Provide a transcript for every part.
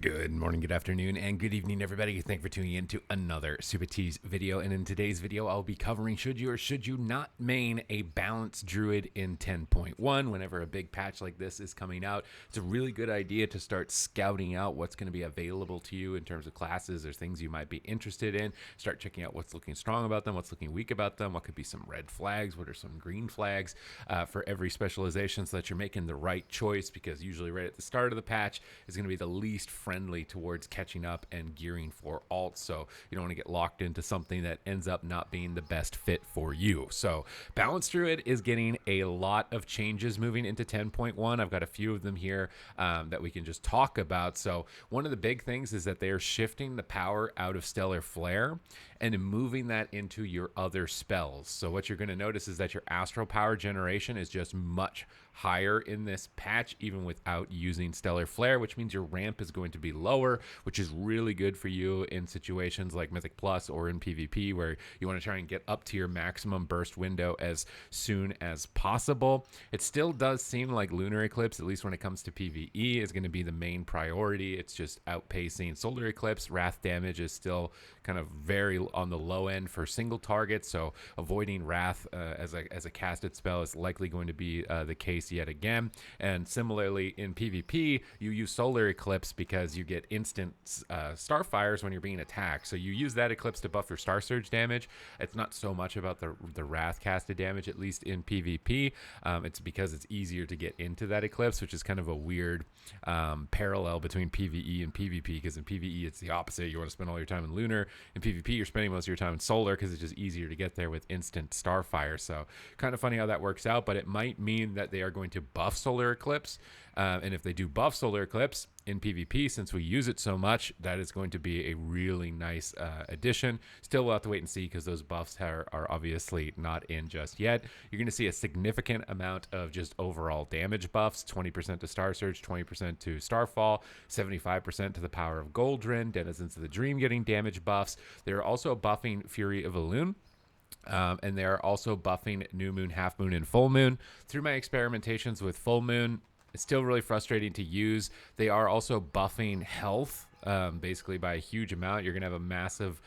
Good morning, good afternoon, and good evening, everybody. Thank you for tuning in to another Supatease video. And in today's video, I'll be covering should you or should you not main a balanced Druid in 10.1 whenever a big patch like this is coming out. It's a really good idea to start scouting out what's going to be available to you in terms of classes or things you might be interested in. Start checking out what's looking strong about them, what's looking weak about them, what could be some red flags, what are some green flags for every specialization, so that you're making the right choice, because usually right at the start of the patch is going to be the least friendly towards catching up and gearing for alts. So you don't want to get locked into something that ends up not being the best fit for you. So Balanced Druid is getting a lot of changes moving into 10.1. I've got a few of them here that we can just talk about. So one of the big things is that they are shifting the power out of Stellar Flare and moving that into your other spells. So what you're going to notice is that your astral power generation is just much higher in this patch, even without using Stellar Flare, which means your ramp is going to be lower, which is really good for you in situations like Mythic Plus or in PvP, where you want to try and get up to your maximum burst window as soon as possible. It still does seem like Lunar Eclipse, at least when it comes to PvE, is going to be the main priority. It's just outpacing Solar Eclipse. Wrath damage is still kind of very on the low end for single targets, so avoiding Wrath as a casted spell is likely going to be the case yet again. And similarly in PvP, you use Solar Eclipse because you get instant Starfires when you're being attacked, so you use that Eclipse to buff your Star Surge damage. It's not so much about the Wrath casted damage, at least in PvP. It's because it's easier to get into that Eclipse, which is kind of a weird parallel between PvE and PvP, because in PvE it's the opposite. You want to spend all your time in Lunar. In PvP, you're spending most of your time in Solar because it's just easier to get there with instant Starfire. So kind of funny how that works out, but it might mean that they are going to buff Solar Eclipse. And if they do buff Solar Eclipse in PvP, since we use it so much, that is going to be a really nice addition. Still, we'll have to wait and see, because those buffs are obviously not in just yet. You're going to see a significant amount of just overall damage buffs: 20% to Star Surge, 20% to Starfall, 75% to the power of Goldrin, Denizens of the Dream getting damage buffs. They're also buffing Fury of Elune. And they are also buffing New Moon, Half Moon, and Full Moon. Through my experimentations with Full Moon, it's still really frustrating to use. They are also buffing health, basically by a huge amount. You're going to have a massive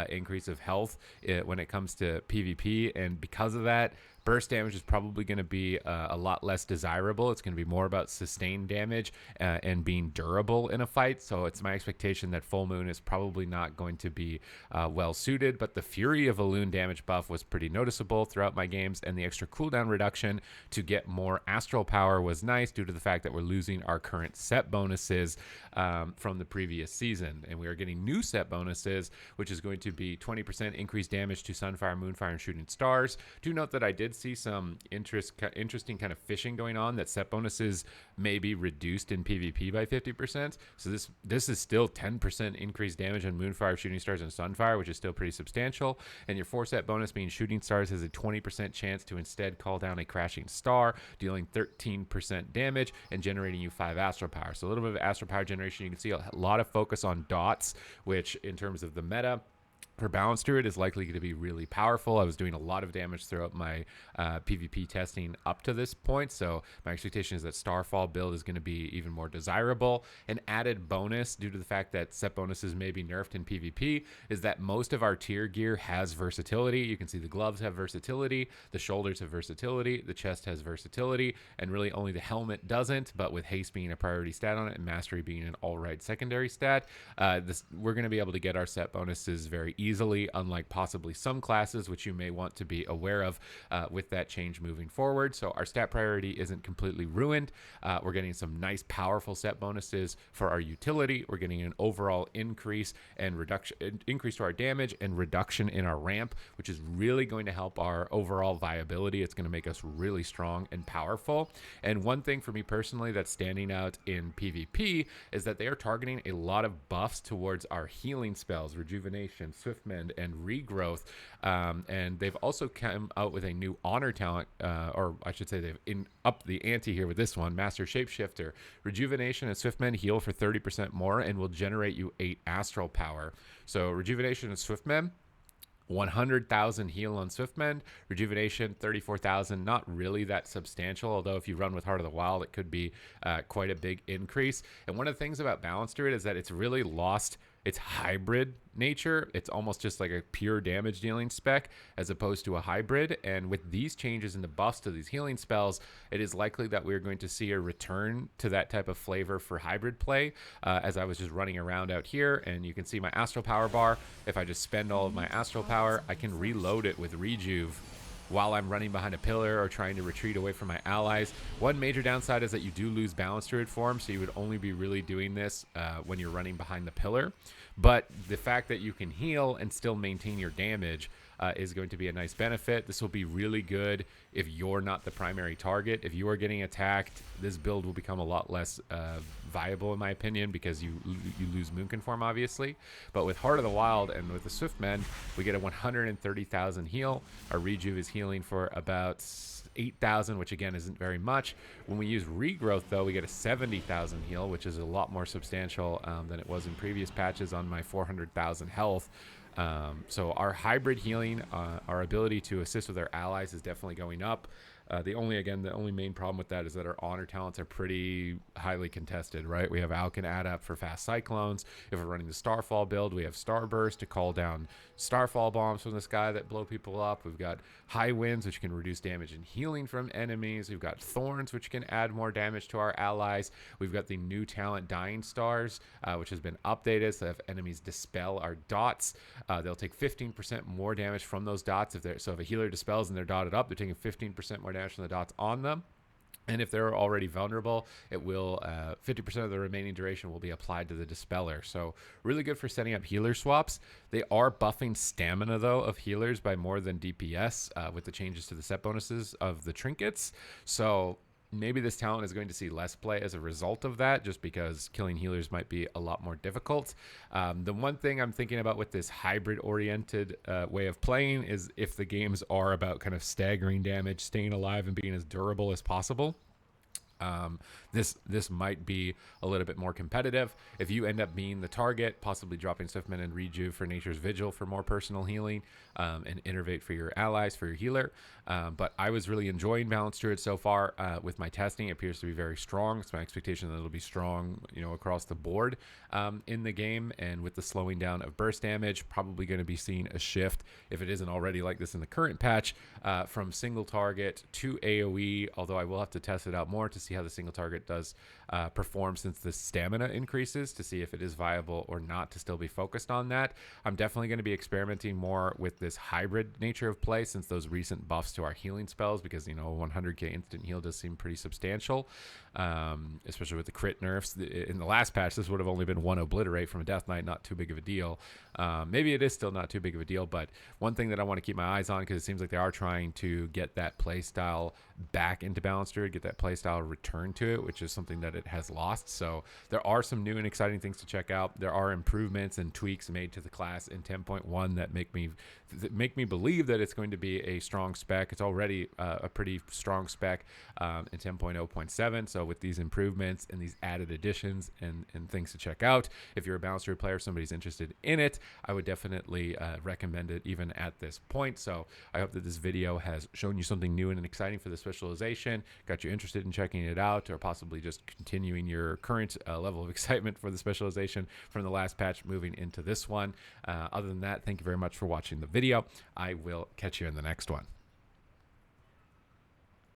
increase of health when it comes to PvP, and because of that, burst damage is probably going to be a lot less desirable. It's going to be more about sustained damage and being durable in a fight. So it's my expectation that Full Moon is probably not going to be well suited. But the Fury of Elune damage buff was pretty noticeable throughout my games, and the extra cooldown reduction to get more astral power was nice, due to the fact that we're losing our current set bonuses from the previous season, and we are getting new set bonuses, which is going to be 20% increased damage to Sunfire, Moonfire, and Shooting Stars. Do note that I did see some interesting kind of fishing going on, that set bonuses may be reduced in PvP by 50%. So this is still 10% increased damage on Moonfire, Shooting Stars, and Sunfire, which is still pretty substantial. And your 4 set bonus, being Shooting Stars, has a 20% chance to instead call down a Crashing Star, dealing 13% damage and generating you 5 astral power. So a little bit of astral power generation. You can see a lot of focus on dots, which in terms of the meta for Balanced Druid is likely to be really powerful. I was doing a lot of damage throughout my PvP testing up to this point, so my expectation is that Starfall build is going to be even more desirable. An added bonus, due to the fact that set bonuses may be nerfed in PvP, is that most of our tier gear has versatility. You can see the gloves have versatility, the shoulders have versatility, the chest has versatility, and really only the helmet doesn't. But with haste being a priority stat on it and mastery being an all-right secondary stat, we're going to be able to get our set bonuses very easily, unlike possibly some classes, which you may want to be aware of with that change moving forward. So our stat priority isn't completely ruined. We're getting some nice powerful set bonuses for our utility. We're getting an overall increase to our damage and reduction in our ramp, which is really going to help our overall viability. It's going to make us really strong and powerful. And one thing for me personally that's standing out in PvP is that they are targeting a lot of buffs towards our healing spells: Rejuvenation, Swift Mend, and Regrowth. And they've also come out with a new honor talent, or I should say they've upped the ante here with this one: Master Shapeshifter. Rejuvenation and Swift Mend heal for 30% more and will generate you 8 astral power. So Rejuvenation and Swift Mend 100,000 heal on Swiftmend, rejuvenation 34,000, not really that substantial, although if you run with Heart of the Wild, it could be quite a big increase. And one of the things about Balance Druid is that it's really lost its hybrid nature. It's almost just like a pure damage dealing spec as opposed to a hybrid. And with these changes in the buffs to these healing spells, it is likely that we're going to see a return to that type of flavor for hybrid play. As I was just running around out here, and you can see my Astral Power bar. If I just spend all of my Astral Power, I can reload it with Rejuve while I'm running behind a pillar or trying to retreat away from my allies. One major downside is that you do lose Balance Druid form, so you would only be really doing this when you're running behind the pillar. But the fact that you can heal and still maintain your damage is going to be a nice benefit. This will be really good if you're not the primary target. If you are getting attacked, this build will become a lot less viable in my opinion, because you lose Moonkin form obviously. But with Heart of the Wild and with the Swiftmend, we get a 130,000 heal. Our Rejuve is healing for about 8,000, which again isn't very much. When we use Regrowth though, we get a 70,000 heal, which is a lot more substantial than it was in previous patches on my 400,000 health. So our hybrid healing, our ability to assist with our allies is definitely going up. The only main problem with that is that our honor talents are pretty highly contested, right? We have Alkin Adapt for fast cyclones. If we're running the Starfall build, we have Starburst to call down Starfall bombs from the sky that blow people up. We've got High Winds, which can reduce damage and healing from enemies. We've got Thorns, which can add more damage to our allies. We've got the new talent Dying Stars, which has been updated, so if enemies dispel our dots, they'll take 15% more damage from those dots. So if a healer dispels and they're dotted up, they're taking 15% more damage from the dots on them. And if they're already vulnerable, it will 50% of the remaining duration will be applied to the Dispeller. So really good for setting up healer swaps. They are buffing stamina though of healers by more than DPS with the changes to the set bonuses of the trinkets. So maybe this talent is going to see less play as a result of that, just because killing healers might be a lot more difficult. The one thing I'm thinking about with this hybrid-oriented way of playing is if the games are about kind of staggering damage, staying alive, and being as durable as possible. This might be a little bit more competitive. If you end up being the target, possibly dropping Swiftmend and Rejuve for Nature's Vigil for more personal healing, and Innervate for your allies, for your healer. But I was really enjoying Balance Druid so far with my testing. It appears to be very strong. It's my expectation that it'll be strong, across the board in the game. And with the slowing down of burst damage, probably going to be seeing a shift, if it isn't already like this in the current patch, from single target to AoE, although I will have to test it out more to see how the single target does perform since the stamina increases, to see if it is viable or not to still be focused on that. I'm definitely going to be experimenting more with this hybrid nature of play since those recent buffs to our healing spells, because 100k instant heal does seem pretty substantial, especially with the crit nerfs. In the last patch, this would have only been one Obliterate from a Death Knight, not too big of a deal. Maybe it is still not too big of a deal, but one thing that I want to keep my eyes on, because it seems like they are trying to get that play style back into Balance Druid, get that play style return to it, which is something that it has lost. So there are some new and exciting things to check out. There are improvements and tweaks made to the class in 10.1 that make me believe that it's going to be a strong spec. It's already a pretty strong spec in 10.0.7. So with these improvements and these added additions and things to check out, if you're a Balance Druid player, somebody's interested in it, I would definitely recommend it even at this point. So I hope that this video has shown you something new and exciting for the specialization, got you interested in checking it out, or possibly just continuing your current level of excitement for the specialization from the last patch moving into this one. Other than that, thank you very much for watching the video. I will catch you in the next one.